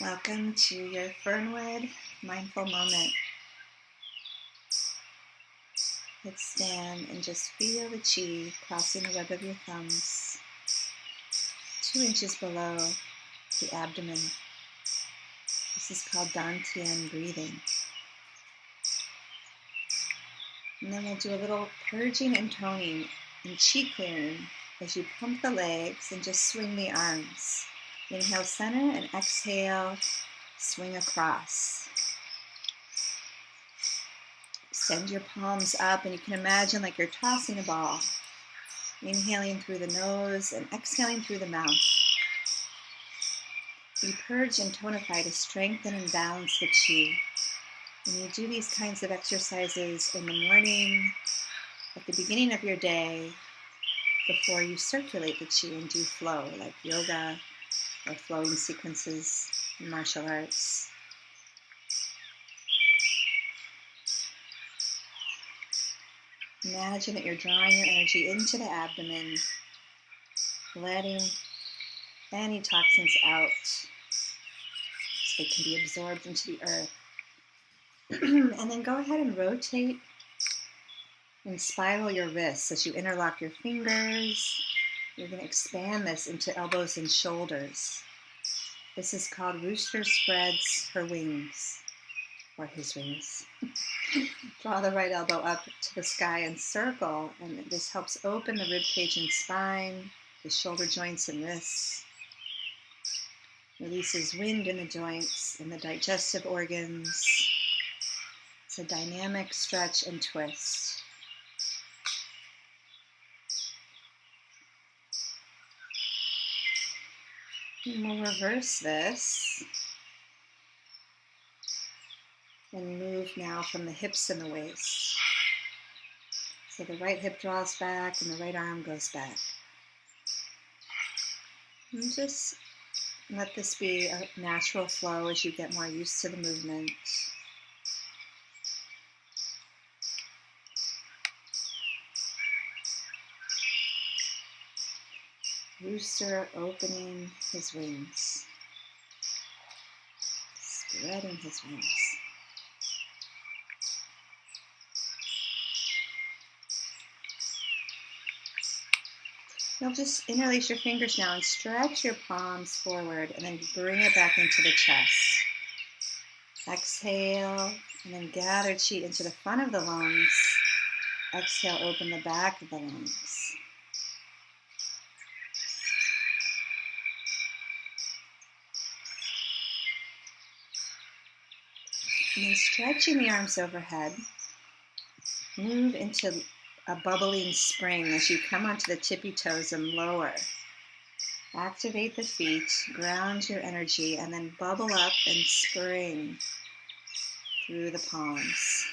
Welcome to your Fernwood mindful moment. Let's stand and just feel the chi crossing the web of your thumbs, 2 inches below the abdomen. This is called Dantian breathing. And then we'll do a little purging and toning and chi clearing as you pump the legs and just swing the arms. Inhale, center, and exhale, swing across. Extend your palms up, and you can imagine like you're tossing a ball. Inhaling through the nose and exhaling through the mouth. We purge and tonify to strengthen and balance the chi. When you do these kinds of exercises in the morning, at the beginning of your day, before you circulate the chi and do flow, like yoga, or flowing sequences in martial arts. Imagine that you're drawing your energy into the abdomen, letting any toxins out so they can be absorbed into the earth. And then go ahead and rotate and spiral your wrists as you interlock your fingers. You're going to expand this into elbows and shoulders. This is called Rooster Spreads Her Wings, or his wings. Draw the right elbow up to the sky and circle, and this helps open the rib cage and spine, the shoulder joints and wrists. Releases wind in the joints and the digestive organs. It's a dynamic stretch and twist. And we'll reverse this and move now from the hips and the waist. So the right hip draws back and the right arm goes back. And just let this be a natural flow as you get more used to the movement. Rooster opening his wings, spreading his wings. You'll just interlace your fingers now and stretch your palms forward and then bring it back into the chest. Exhale and then gather chi into the front of the lungs. Exhale, open the back of the lungs. And then stretching the arms overhead, move into a bubbling spring as you come onto the tippy toes and lower. Activate the feet, ground your energy, and then bubble up and spring through the palms.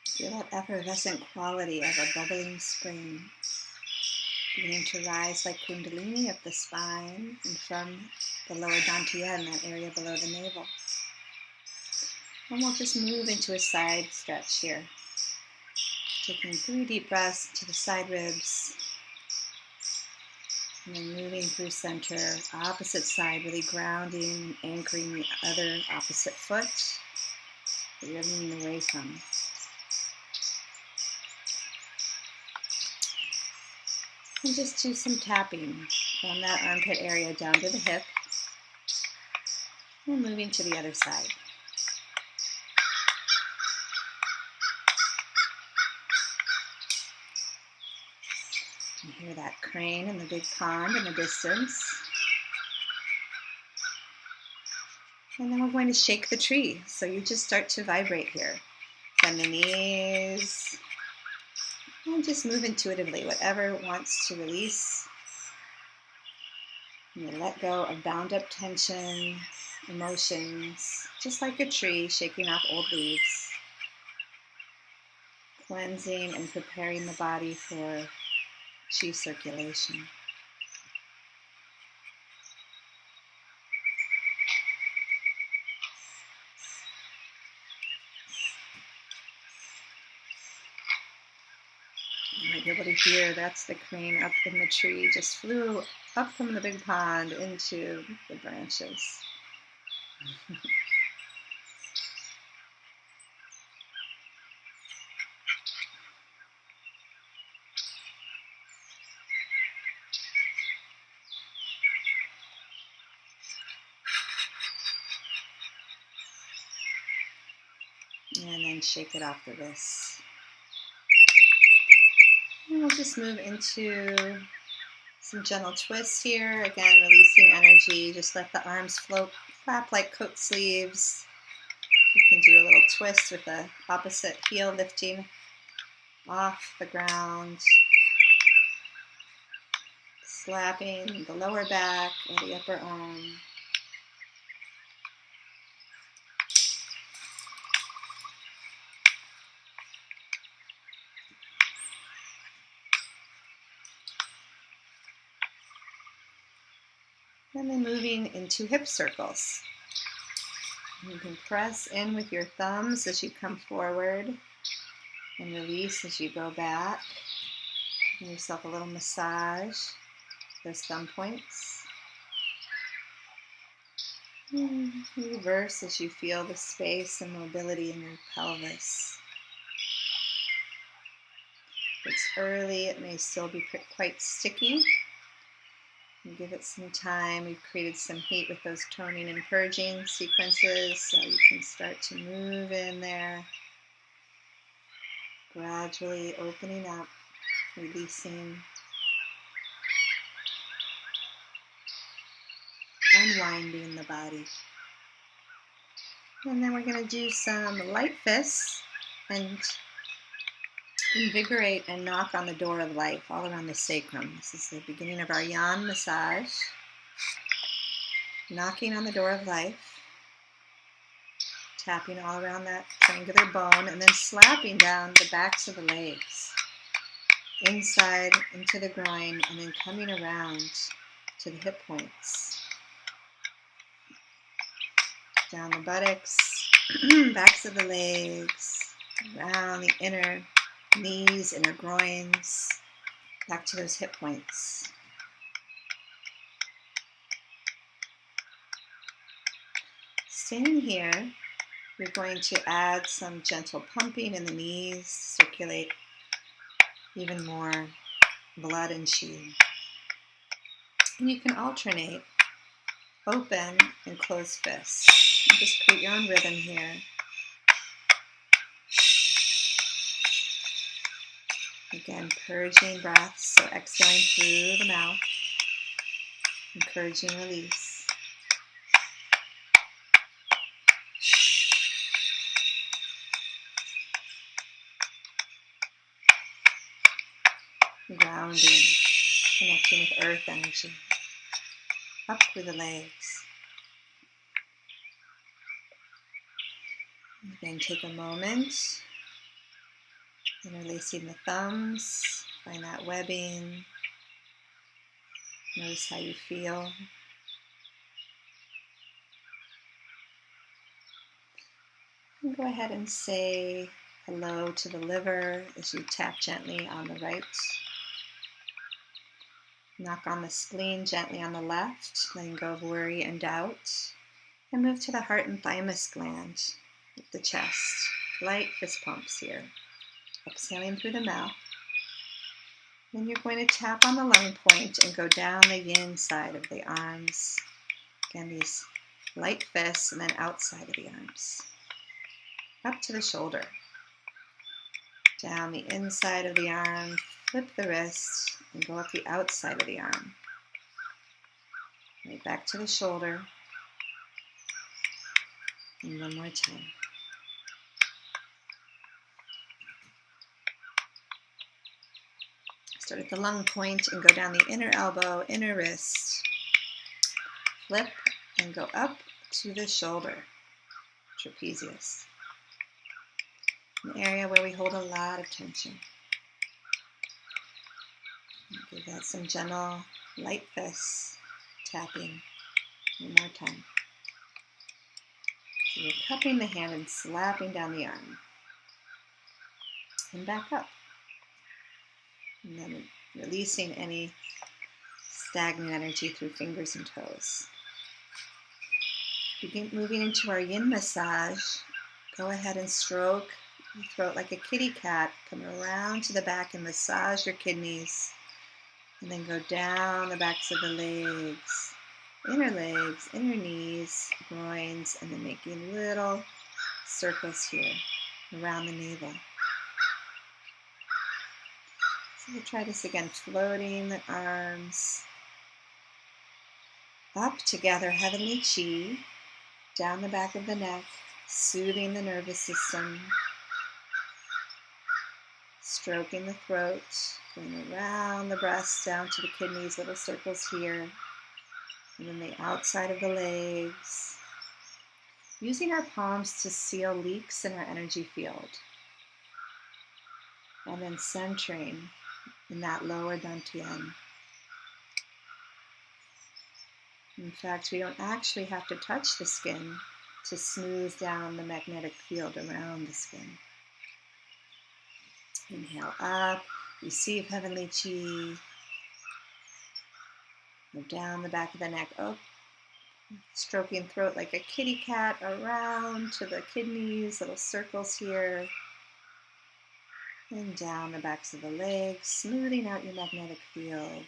Feel that effervescent quality of a bubbling spring, beginning to rise like kundalini up the spine and from the lower dantian, that area below the navel. And we'll just move into a side stretch here, taking 3 deep breaths to the side ribs, and then moving through center, opposite side, really grounding and anchoring the other opposite foot that you're leaning away from. And just do some tapping from that armpit area down to the hip. And moving to the other side. You hear that crane in the big pond in the distance. And then we're going to shake the tree. So you just start to vibrate here. Bend the knees. And just move intuitively, whatever wants to release. And you let go of bound up tension, emotions, just like a tree shaking off old leaves. Cleansing and preparing the body for chi circulation. You'll be able to hear that's the crane up in the tree, just flew up from the big pond into the branches. And then shake it off the wrists. And we'll just move into some gentle twists here. Again, releasing energy. Just let the arms float, flap like coat sleeves. You can do a little twist with the opposite heel lifting off the ground. Slapping the lower back or the upper arm. And then moving into hip circles. You can press in with your thumbs as you come forward and release as you go back. Give yourself a little massage, those thumb points. And reverse as you feel the space and mobility in your pelvis. If it's early, it may still be quite sticky. And give it some time. We've created some heat with those toning and purging sequences, so you can start to move in there, gradually opening up, releasing, unwinding the body. And then we're going to do some light fists and invigorate and knock on the door of life all around the sacrum. This is the beginning of our yan massage. Knocking on the door of life, tapping all around that triangular bone, and then slapping down the backs of the legs, inside into the groin, and then coming around to the hip points. Down the buttocks, backs of the legs, around the inner knees, inner groins, back to those hip points. Staying here, we're going to add some gentle pumping in the knees, circulate even more blood and chi. And you can alternate open and closed fists. And just create your own rhythm here. Again, purging breaths, so exhaling through the mouth, encouraging release. Grounding, connecting with earth energy, up through the legs. Again, take a moment, interlacing the thumbs, find that webbing, notice how you feel. And go ahead and say hello to the liver as you tap gently on the right. Knock on the spleen gently on the left, letting go of worry and doubt. And move to the heart and thymus gland, with the chest. Light fist pumps here. Exhaling through the mouth. Then you're going to tap on the lung point and go down the yin side of the arms. Again, these light fists, and then outside of the arms. Up to the shoulder. Down the inside of the arm, flip the wrist, and go up the outside of the arm. Right back to the shoulder. And one more time. Start at the lung point and go down the inner elbow, inner wrist. Flip and go up to the shoulder, trapezius. An area where we hold a lot of tension. Give that some gentle light fists, tapping one more time. So you're cupping the hand and slapping down the arm. And back up. And then releasing any stagnant energy through fingers and toes. Begin moving into our yin massage. Go ahead and stroke your throat like a kitty cat. Come around to the back and massage your kidneys. And then go down the backs of the legs, inner knees, groins, and then making little circles here around the navel. So we'll try this again, floating the arms up to gather heavenly chi, down the back of the neck, soothing the nervous system, stroking the throat, going around the breast, down to the kidneys, little circles here, and then the outside of the legs, using our palms to seal leaks in our energy field, and then centering in that lower dantian. In fact, we don't actually have to touch the skin to smooth down the magnetic field around the skin. Inhale up, receive heavenly chi. Go down the back of the neck, up, stroking throat like a kitty cat around to the kidneys, little circles here. And down the backs of the legs, smoothing out your magnetic field.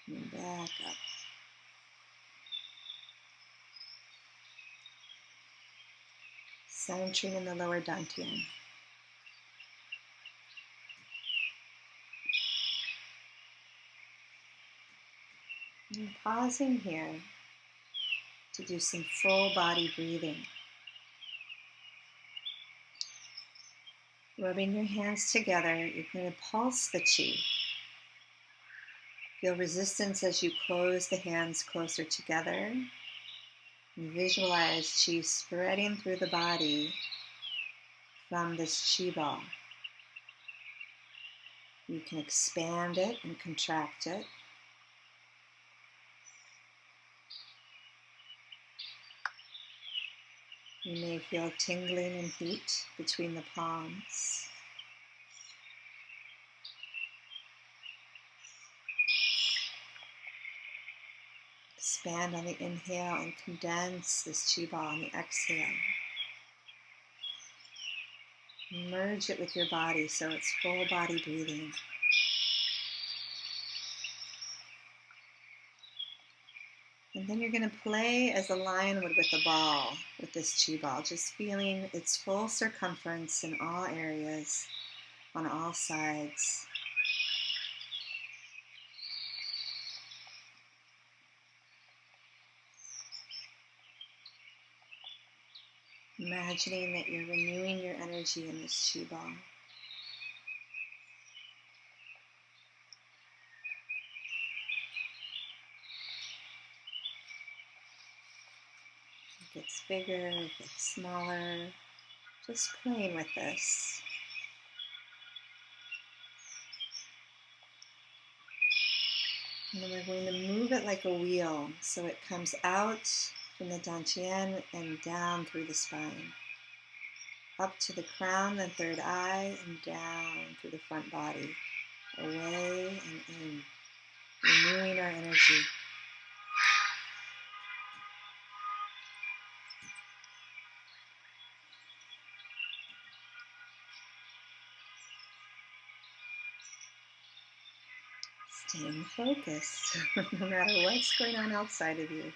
Coming back up. Centering in the lower dantian. And pausing here to do some full body breathing. Rubbing your hands together, you're going to pulse the chi. Feel resistance as you close the hands closer together. And visualize chi spreading through the body from this chi ball. You can expand it and contract it. You may feel tingling and heat between the palms. Expand on the inhale and condense this chi ball on the exhale. Merge it with your body so it's full body breathing. And then you're going to play as a lion would with a ball, with this chi ball, just feeling its full circumference in all areas, on all sides. Imagining that you're renewing your energy in this chi ball. It gets bigger, it gets smaller, just playing with this. And then we're going to move it like a wheel so it comes out from the dantian and down through the spine. Up to the crown and third eye and down through the front body. Away and in. Renewing our energy. Staying focused no matter what's going on outside of you.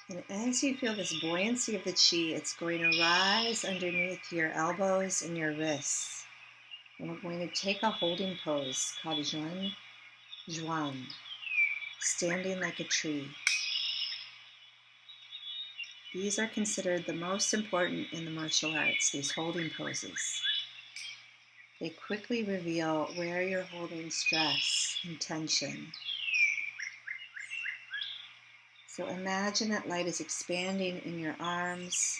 And as you feel this buoyancy of the chi, it's going to rise underneath your elbows and your wrists. And we're going to take a holding pose called Zhuan, standing like a tree. These are considered the most important in the martial arts, these holding poses. They quickly reveal where you're holding stress and tension. So imagine that light is expanding in your arms.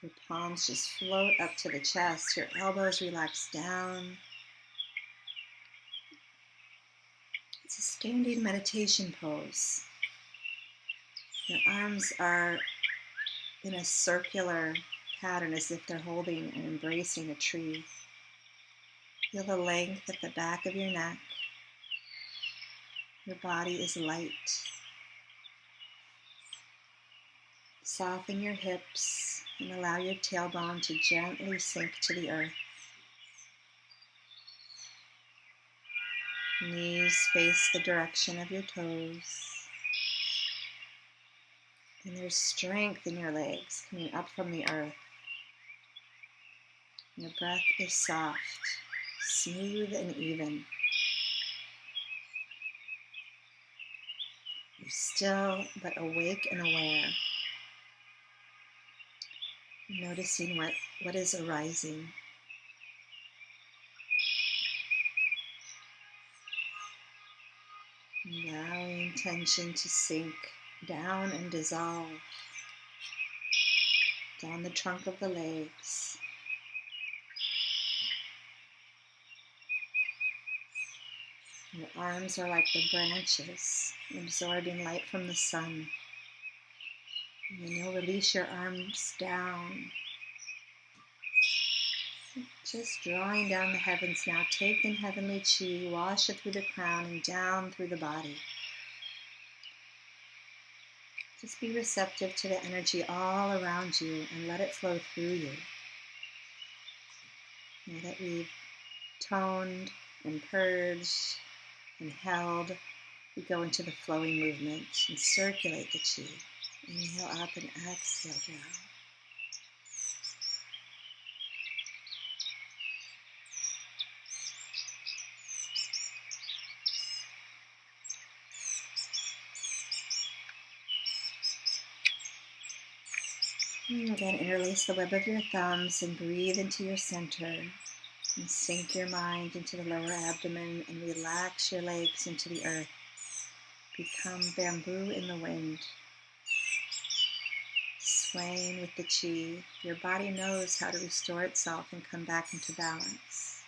Your palms just float up to the chest. Your elbows relax down. It's a standing meditation pose. Your arms are in a circular pattern as if they're holding and embracing a tree. Feel the length at the back of your neck. Your body is light. Soften your hips and allow your tailbone to gently sink to the earth. Knees face the direction of your toes. And there's strength in your legs coming up from the earth. Your breath is soft, smooth and even. You're still but awake and aware. Noticing what is arising. Allowing tension to sink down and dissolve down the trunk of the legs. Your arms are like the branches, absorbing light from the sun. And then you'll release your arms down. Just drawing down the heavens now. Take in heavenly chi, wash it through the crown and down through the body. Just be receptive to the energy all around you and let it flow through you. Now that we've toned and purged and held, we go into the flowing movement and circulate the chi. Inhale up and exhale down. And again, interlace the web of your thumbs and breathe into your center. And sink your mind into the lower abdomen and relax your legs into the earth. Become bamboo in the wind. Swaying with the chi, your body knows how to restore itself and come back into balance.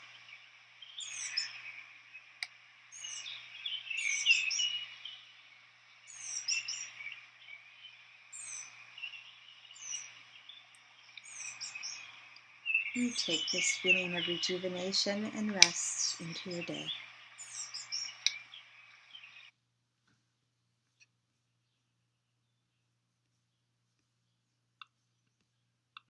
And take this feeling of rejuvenation and rest into your day.